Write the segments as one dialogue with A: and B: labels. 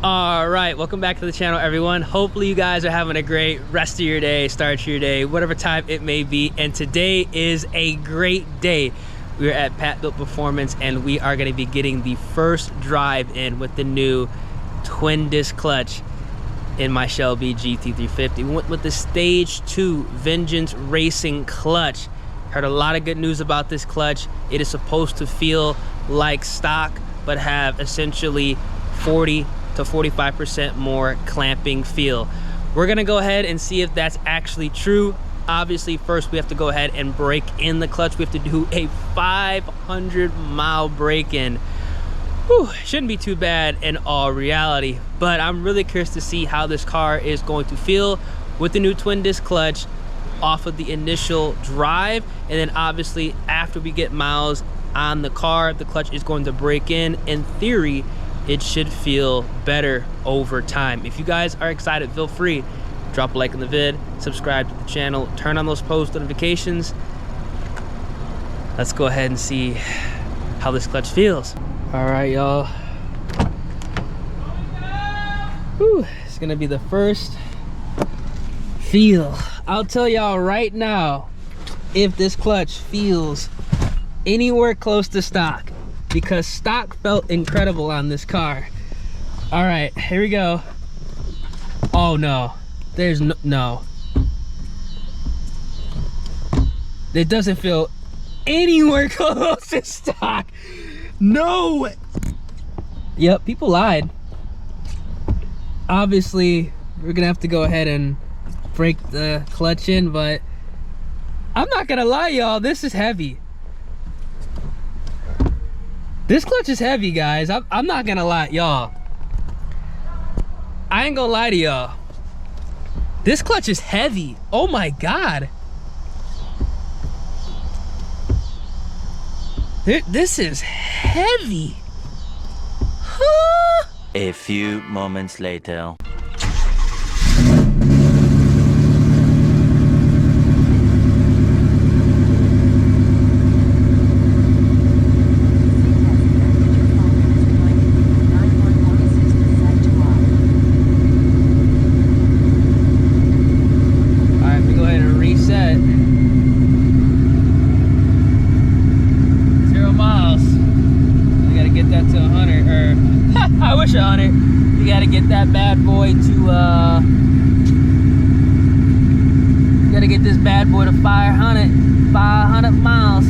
A: All right, welcome back to the channel, everyone. Hopefully you guys are having a great rest of your day, start of your day, whatever time it may be. And today is a great day. We're at Pat Built Performance and we are gonna be getting the first drive in with the new twin disc clutch in my Shelby GT350. We went with the Stage 2 Vengeance Racing clutch. Heard a lot of good news about this clutch. It is supposed to feel like stock, but have essentially 40 to 45% more clamping feel. We're gonna go ahead and see if that's actually true. Obviously, first we have to go ahead and break in the clutch. We have to do a 500-mile break-in. Whew, shouldn't be too bad in all reality, but I'm really curious to see how this car is going to feel with the new twin disc clutch off of the initial drive. And then obviously after we get miles on the car, the clutch is going to break in. In theory, it should feel better over time. If you guys are excited, feel free, drop a like in the vid, subscribe to the channel, turn on those post notifications. Let's go ahead and see how this clutch feels. All right, y'all. It's gonna be the first feel. I'll tell y'all right now if this clutch feels anywhere close to stock, because stock felt incredible on this car. All right, here we go. Oh no, there's no. It doesn't feel anywhere close to stock. No. Yep, people lied. Obviously, we're gonna have to go ahead and break the clutch in, but I'm not gonna lie, y'all, this is heavy. This clutch is heavy, guys. I'm not gonna lie, y'all. I ain't gonna lie to y'all. This clutch is heavy. Oh my God. This is heavy. Huh?
B: A few moments later.
A: You gotta get that bad boy to you gotta get this bad boy to 500 miles.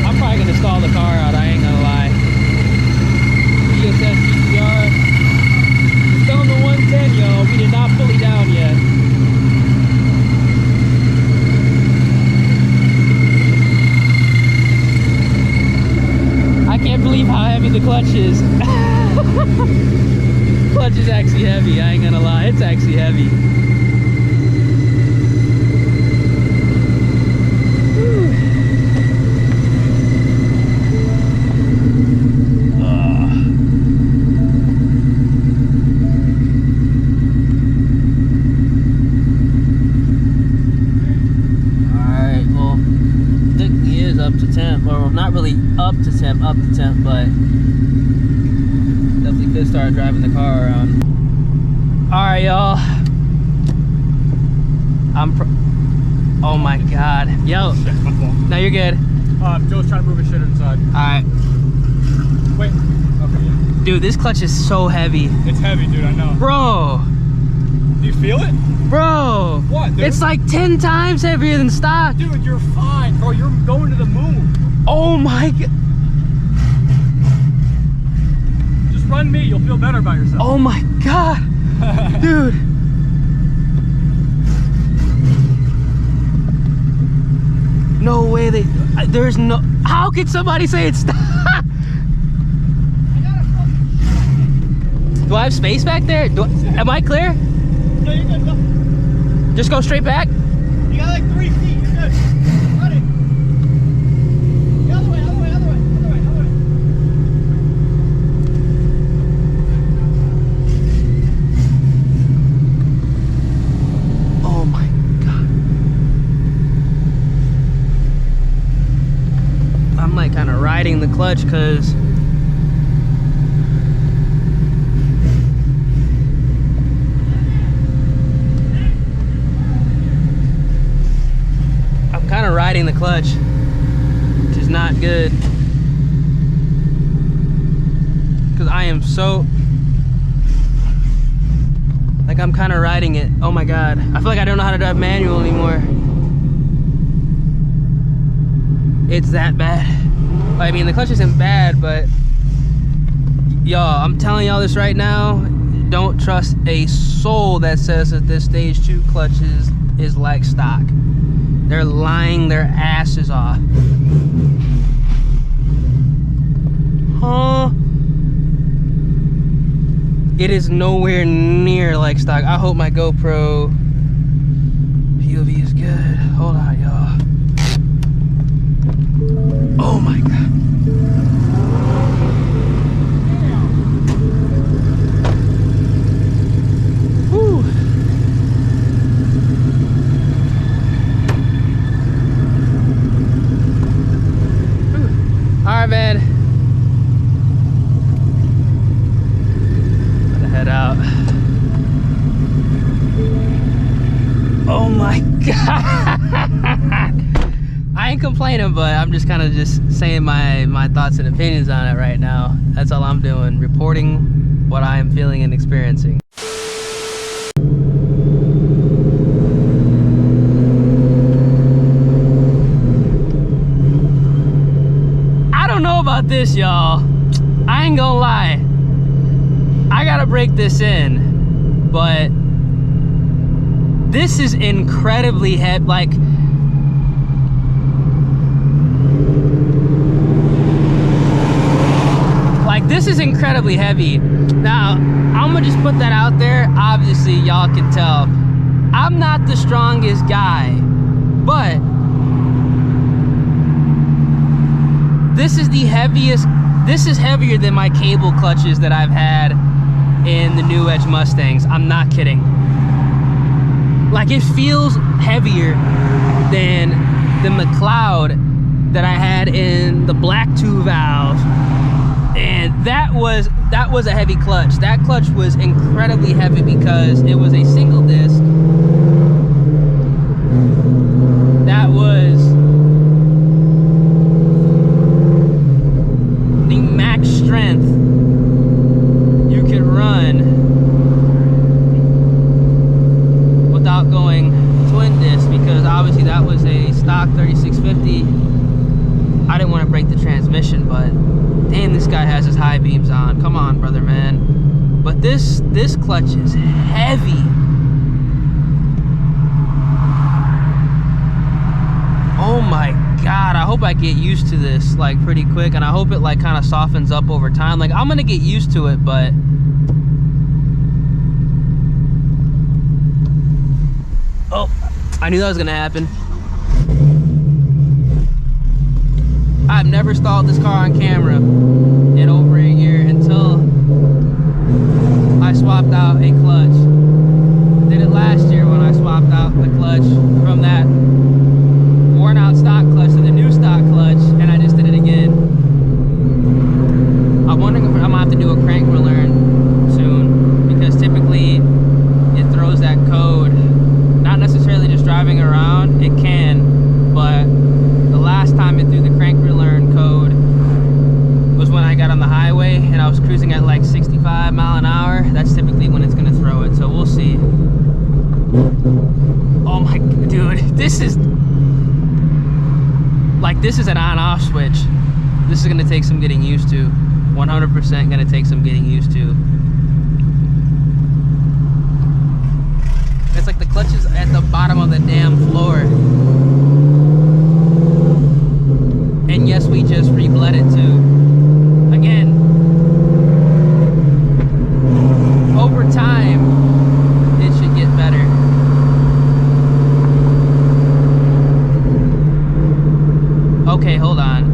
A: I'm probably gonna stall the car out, I ain't gonna lie. On the 110, yo, we did not fully down yet. I can't believe how heavy the clutch is. Clutch is actually heavy, I ain't gonna lie, it's actually heavy. Not really up to temp, but definitely could start driving the car around. All right, y'all. Oh my God. Yo. Shit, my fault. No, you're good.
C: Joe's trying to move his shit inside.
A: All right.
C: Wait. Okay, yeah.
A: Dude, this clutch is so heavy.
C: It's heavy, dude, I know.
A: Bro.
C: Do you feel it?
A: Bro.
C: What, dude?
A: It's like 10 times heavier than stock.
C: Dude, you're fine, bro. You're going to the moon.
A: Oh my God.
C: Just run me, you'll feel better about yourself.
A: Oh my God. Dude. No way there's no, how could somebody say it's stock? Do I have space back there? Am I clear?
C: No, you're good, go.
A: Just go straight back?
C: You got like 3 feet, you're good. Run it. The other way, other way, other way, other way, other way.
A: riding the clutch because I'm kind of riding the clutch, which is not good. Because I am so, like, I'm kind of riding it. Oh my God. I feel like I don't know how to drive manual anymore. It's that bad. I mean, the clutch isn't bad, but y'all, I'm telling y'all this right now. Don't trust a soul that says that this stage 2 clutch is like stock. They're lying their asses off. Huh? It is nowhere near like stock. I hope my GoPro POV is good. Hold on, y'all. Oh my God. Whew. All right, man. Gotta head out. Oh my God. I ain't complaining, but I'm just kind of just saying my thoughts and opinions on it right now. That's all I'm doing, reporting what I am feeling and experiencing. I don't know about this, y'all. I ain't gonna lie. I gotta break this in, but this is incredibly heavy. Like, this is incredibly heavy. Now, I'm gonna just put that out there. Obviously, y'all can tell I'm not the strongest guy, but this is the heaviest. This is heavier than my cable clutches that I've had in the New Edge Mustangs. I'm not kidding. Like, it feels heavier than the McLeod that I had in the black 2 valves. And that was a heavy clutch. That clutch was incredibly heavy because it was a single disc. That was the max strength you could run without going twin disc, because obviously that was a stock 3650. I didn't want to break the transmission, but damn, this guy has his high beams on. Come on, brother, man. But this clutch is heavy. Oh my God, I hope I get used to this like pretty quick, and I hope it like kind of softens up over time. Like, I'm gonna get used to it, but oh, I knew that was gonna happen. I've never stalled this car on camera in over a year until I swapped out a clutch. I did it last year when I swapped out the clutch from that worn out stock clutch to the new stock clutch, and I just did it again. I'm wondering if I'm gonna have to do a crank relearn soon, because typically it throws that code. Not necessarily just driving around, it can, but the last time it threw the crank relearn code was when I got on the highway and I was cruising at like 65 mile an hour. That's typically when it's gonna throw it, so we'll see. Oh my, dude, this is like, this is an on-off switch. This is gonna take some getting used to. 100% gonna take some getting used to. It's like the clutch is at the bottom of the damn floor. And yes, we just re-bled it too. Again, over time, it should get better. Okay, hold on.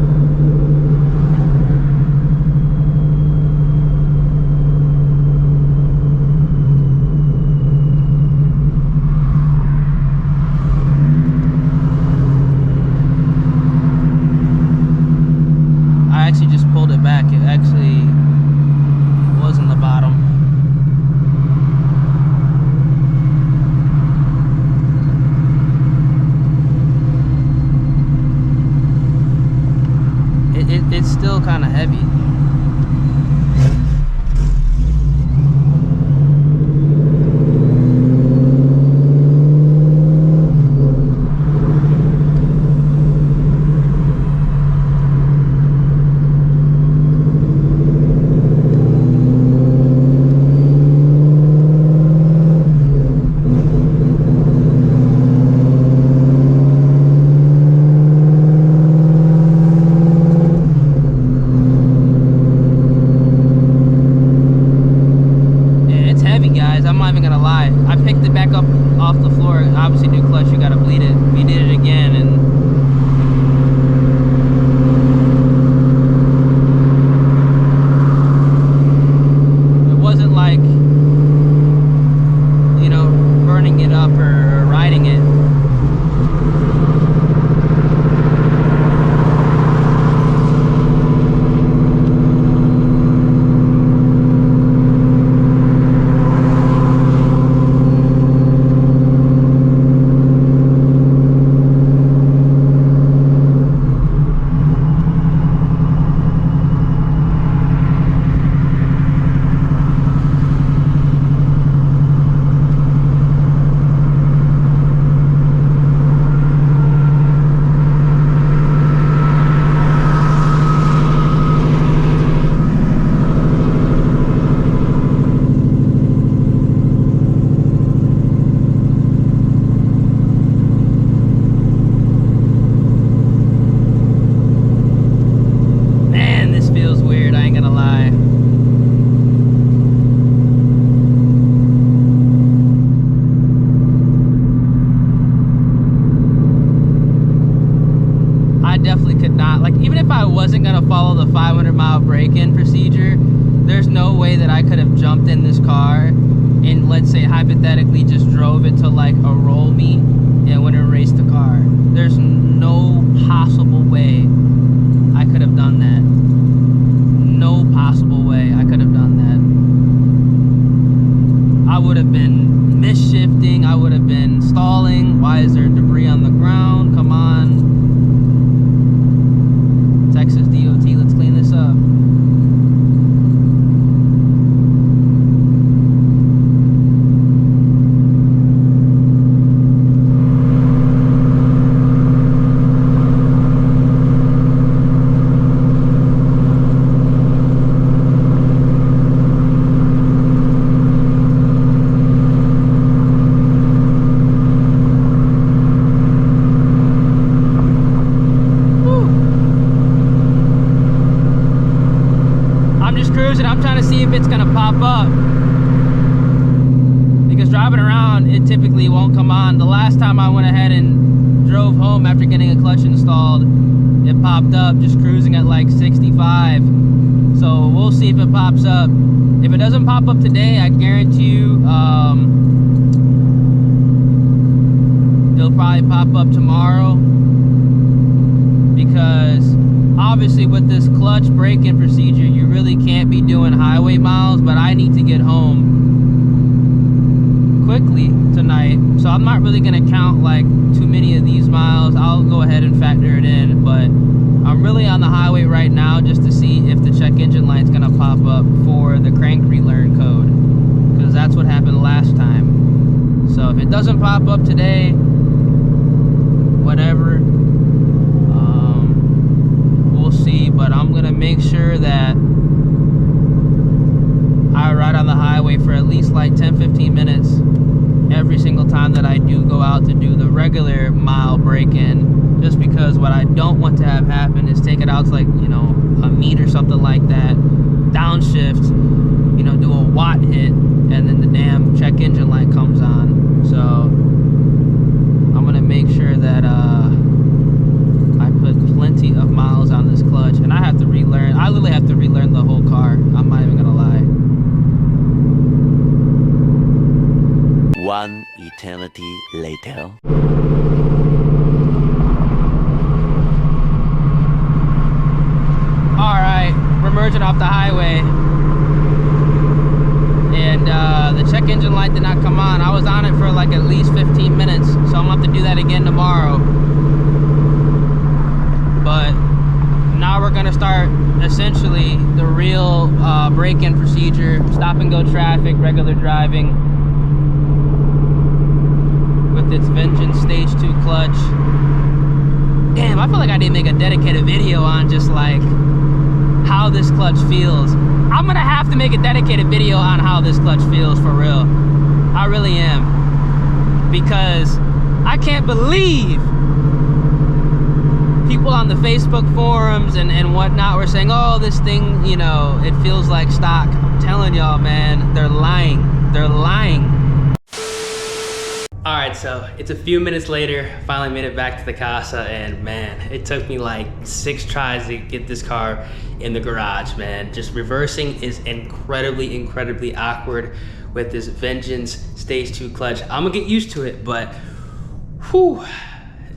A: I'm not even gonna lie. I picked it back up off the floor. Obviously, new clutch, you gotta bleed it. We did it again, and it wasn't like, you know, burning it up or riding it. Wasn't gonna follow the 500-mile break-in procedure, there's no way that I could have jumped in this car and, let's say, hypothetically just drove it to like a roll meet and went and raced the car. There's no possible way I could have done that. No possible way I could have done that. I would have been misshifting, I would have been stalling. Why is there debris on the ground? Come on. Texas DOT, let's clean this up. I'm trying to see if it's gonna pop up, because driving around it typically won't come on. The last time I went ahead and drove home after getting a clutch installed, it popped up just cruising at like 65. So we'll see if it pops up. If it doesn't pop up today, I guarantee you it'll probably pop up tomorrow, because obviously with this clutch break-in procedure, you really can't be doing highway miles, but I need to get home quickly tonight, so I'm not really gonna count like too many of these miles. I'll go ahead and factor it in, but I'm really on the highway right now just to see if the check engine light's gonna pop up for the crank relearn code, because that's what happened last time. So if it doesn't pop up today, whatever, we'll see. But I'm gonna make sure that I ride on the highway for at least like 10-15 minutes every single time that I do go out to do the regular mile break-in, just because what I don't want to have happen is take it out to, like, you know, a meet or something like that, downshift, you know, do a watt hit, and then the damn check engine light comes on. So I'm gonna make sure that I put plenty of miles on this clutch, and I have to relearn. I literally have to relearn the whole car. I'm not even gonna lie.
B: One eternity later.
A: Alright, we're merging off the highway, and the check engine light did not come on. I was on it for like at least 15 minutes, so I'm gonna have to do that again tomorrow. But now we're gonna start essentially the real break-in procedure, stop and go traffic, regular driving with its Vengeance Stage 2 clutch. Damn, I feel like I didn't make a dedicated video on just like how this clutch feels. I'm gonna have to make a dedicated video on how this clutch feels, for real. I really am, because I can't believe people on the Facebook forums and whatnot were saying, oh, this thing, you know, it feels like stock. I'm telling y'all, man, they're lying. They're lying. so it's a few minutes later, finally made it back to the casa, and man, it took me like 6 tries to get this car in the garage, man. Just reversing is incredibly awkward with this Vengeance Stage 2 clutch. I'm gonna get used to it, but whew,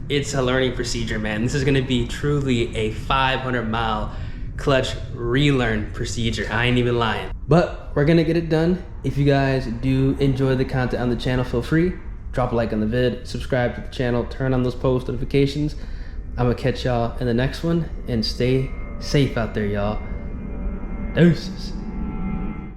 A: it's a learning procedure, man. This is gonna be truly a 500-mile clutch relearn procedure. I ain't even lying. But we're gonna get it done. If you guys do enjoy the content on the channel, feel free, drop a like on the vid, subscribe to the channel, turn on those post notifications. I'm gonna catch y'all in the next one, and stay safe out there, y'all. Deuces.